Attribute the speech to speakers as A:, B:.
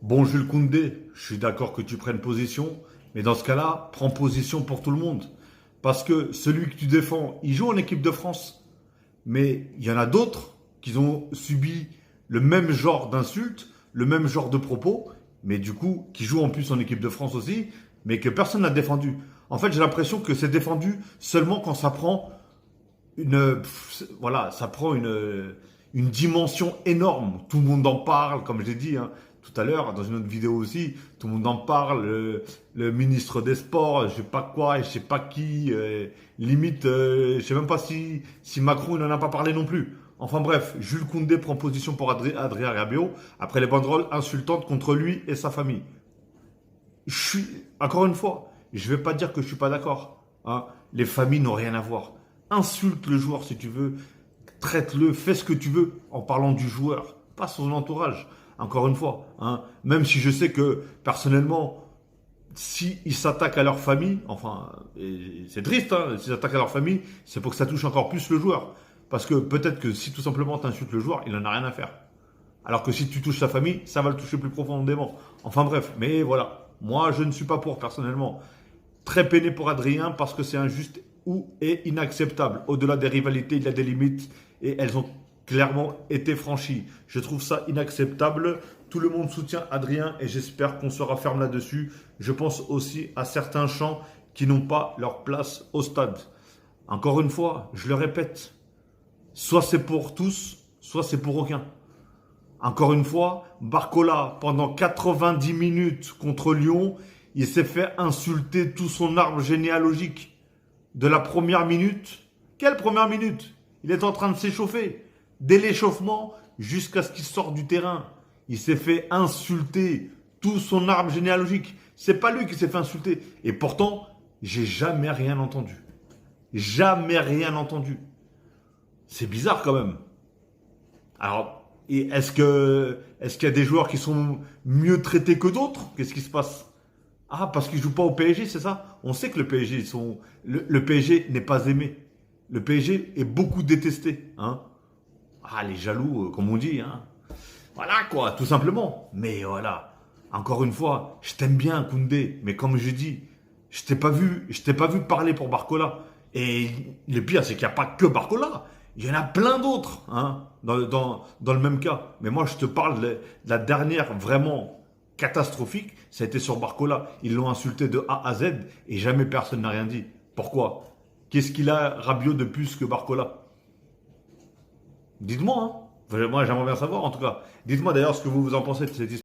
A: Bon, Jules Koundé, je suis d'accord que tu prennes position, mais dans ce cas-là, prends position pour tout le monde. Parce que celui que tu défends, il joue en équipe de France. Mais il y en a d'autres qui ont subi le même genre d'insultes, le même genre de propos, mais du coup, qui jouent en plus en équipe de France aussi, mais que personne n'a défendu. En fait, j'ai l'impression que c'est défendu seulement quand ça prend voilà, ça prend une dimension énorme. Tout le monde en parle, comme j'ai dit tout à l'heure dans une autre vidéo aussi. Tout le monde en parle. Le ministre des Sports, je sais pas quoi, et je sais pas qui. Limite, je sais même pas si Macron il en a pas parlé non plus. Enfin bref, Jules Koundé prend position pour Adrien Rabiot après les banderoles insultantes contre lui et sa famille. Je suis, encore une fois, je vais pas dire que je suis pas d'accord. Les familles n'ont rien à voir. Insulte le joueur si tu veux, traite-le, fais ce que tu veux en parlant du joueur, pas son entourage. Encore une fois, même si je sais que personnellement, s'ils s'attaquent à leur famille, enfin, et c'est triste, s'ils s'attaquent à leur famille, c'est pour que ça touche encore plus le joueur. Parce que peut-être que si tout simplement tu insultes le joueur, il en a rien à faire. Alors que si tu touches sa famille, ça va le toucher plus profondément. Enfin bref, mais voilà. Moi, je ne suis pas pour, personnellement. Très peiné pour Adrien parce que c'est injuste ou est inacceptable. Au-delà des rivalités, il y a des limites et elles ont clairement été franchies. Je trouve ça inacceptable. Tout le monde soutient Adrien et j'espère qu'on sera ferme là-dessus. Je pense aussi à certains chants qui n'ont pas leur place au stade. Encore une fois, je le répète, soit c'est pour tous, soit c'est pour aucun. Encore une fois, Barcola, pendant 90 minutes contre Lyon, il s'est fait insulter tout son arbre généalogique. De la première minute. Quelle première minute? Il est en train de s'échauffer. Dès l'échauffement jusqu'à ce qu'il sorte du terrain. Il s'est fait insulter tout son arbre généalogique. C'est pas lui qui s'est fait insulter. Et pourtant, j'ai jamais rien entendu. Jamais rien entendu. C'est bizarre quand même. Alors, et est-ce qu'il y a des joueurs qui sont mieux traités que d'autres? Qu'est-ce qui se passe? Ah, parce qu'ils jouent pas au PSG, c'est ça? On sait que le PSG, le PSG n'est pas aimé. Le PSG est beaucoup détesté. Ah, les jaloux, comme on dit. Voilà quoi, tout simplement. Mais voilà, encore une fois, je t'aime bien, Koundé. Mais comme je dis, je t'ai pas vu parler pour Barcola. Et le pire, c'est qu'il n'y a pas que Barcola. Il y en a plein d'autres, dans le même cas. Mais moi, je te parle de la dernière vraiment catastrophique. Ça a été sur Barcola. Ils l'ont insulté de A à Z et jamais personne n'a rien dit. Pourquoi? Qu'est-ce qu'il a Rabiot de plus que Barcola? Dites-moi, Moi, j'aimerais bien savoir, en tout cas. Dites-moi d'ailleurs ce que vous en pensez de cette histoire.